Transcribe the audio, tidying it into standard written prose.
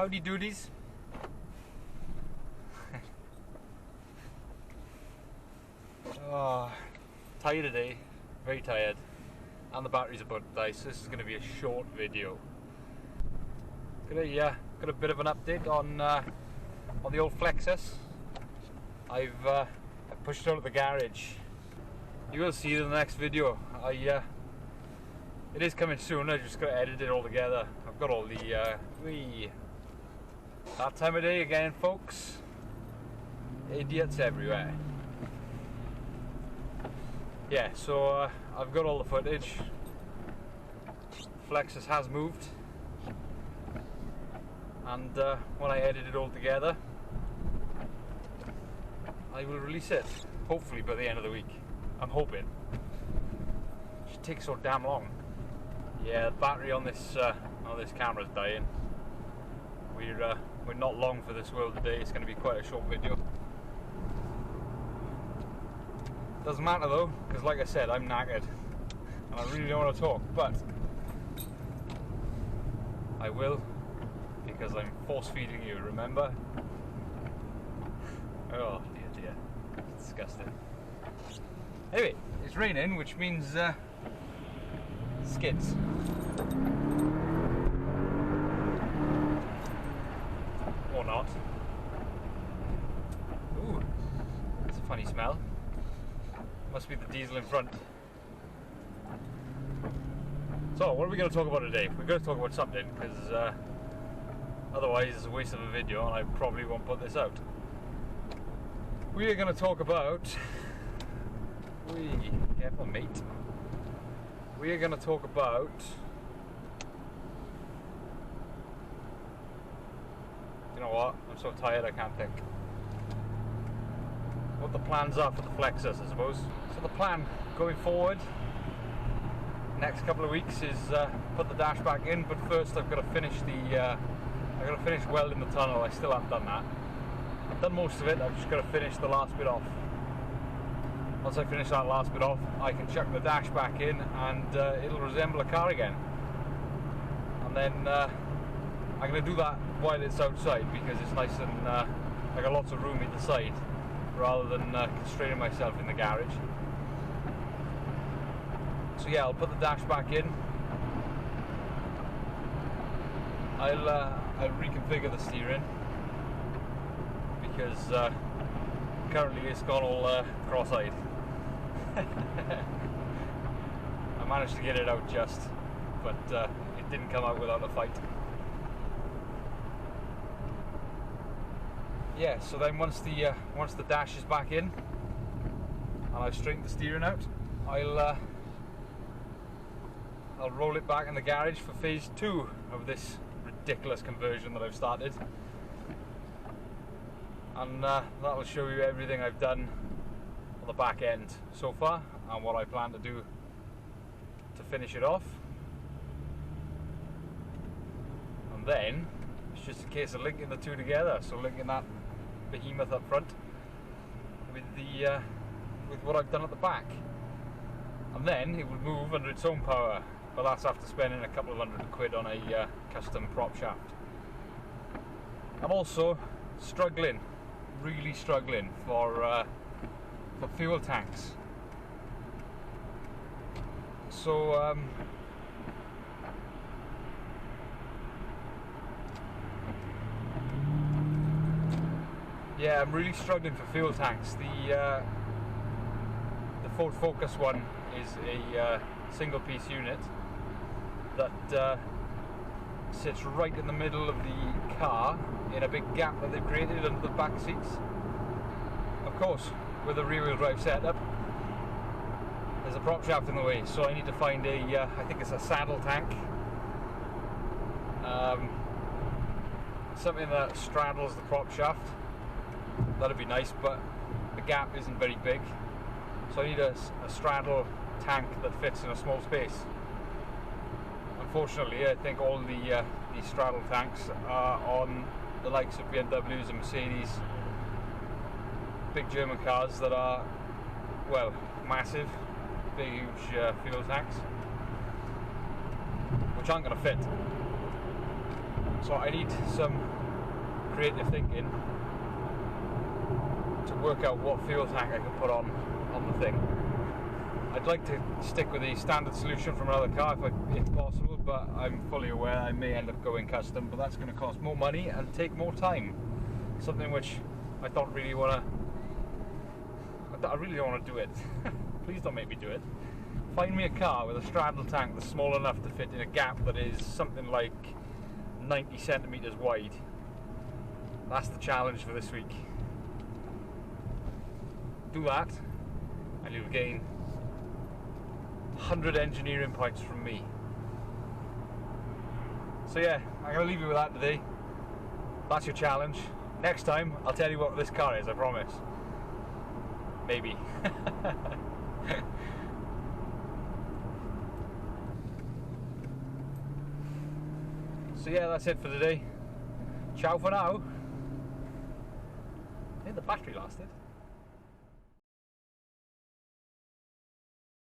Howdy doodies. Oh, tired today, very tired, and the battery's about to die, so this is going to be a short video. Got a bit of an update on the old Flexus. I've pushed it out of the garage. You will see it in the next video. It is coming soon. I just got to edit it all together. I've got all the that time of day again, folks. Idiots everywhere. Yeah, so I've got all the footage. Flexus has moved, and when I edit it all together, I will release it. Hopefully by the end of the week. I'm hoping. It should take so damn long. Yeah, the battery on this camera is dying. We're not long for this world today. It's going to be quite a short video. Doesn't matter though, because like I said, I'm knackered and I really don't want to talk, but I will, because I'm force feeding you, remember? Oh dear, it's disgusting. Anyway, it's raining, which means skids. Or not. Ooh, that's a funny smell. Must be the diesel in front. So, what are we going to talk about today? We're going to talk about something, because otherwise it's a waste of a video and I probably won't put this out. We are going to talk about... Careful, mate. We are going to talk about... You know what? I'm so tired I can't think. What the plans are for the Flexus, I suppose. So the plan going forward, next couple of weeks, is put the dash back in. But first, I've got to finish I've got to finish welding the tunnel. I still haven't done that. I've done most of it. I've just got to finish the last bit off. Once I finish that last bit off, I can chuck the dash back in, and it'll resemble a car again. And then I'm going to do that while it's outside, because it's nice and I got lots of room either side, rather than constraining myself in the garage. So yeah, I'll put the dash back in. I'll reconfigure the steering, because currently it's gone all cross-eyed. I managed to get it out just, but it didn't come out without a fight. Yeah, so then once the dash is back in and I've straightened the steering out, I'll roll it back in the garage for phase 2 of this ridiculous conversion that I've started, and that'll show you everything I've done on the back end so far and what I plan to do to finish it off. And then it's just a case of linking the two together, so linking that behemoth up front with what I've done at the back, and then it will move under its own power, but that's after spending a couple of £100 on a custom prop shaft. I'm also struggling, really struggling for fuel tanks. So yeah, I'm really struggling for fuel tanks. The Ford Focus one is a single piece unit that sits right in the middle of the car in a big gap that they've created under the back seats. Of course, with a rear wheel drive setup, there's a prop shaft in the way, so I need to find I think it's a saddle tank, something that straddles the prop shaft. That'd be nice, but the gap isn't very big, so I need a straddle tank that fits in a small space. Unfortunately, I think all the straddle tanks are on the likes of BMWs and Mercedes, big German cars that are, well, massive, big, huge fuel tanks, which aren't going to fit. So I need some creative thinking to work out what fuel tank I can put on the thing. I'd like to stick with the standard solution from another car if possible, but I'm fully aware I may end up going custom, but that's going to cost more money and take more time. Something which I don't really want to. I really don't want to do it. Please don't make me do it. Find me a car with a straddle tank that's small enough to fit in a gap that is something like 90 centimeters wide. That's the challenge for this week. Do that, and you'll gain 100 engineering points from me. So yeah, I'm going to leave you with that today. That's your challenge. Next time, I'll tell you what this car is, I promise. Maybe. So yeah, that's it for today. Ciao for now. I think the battery lasted.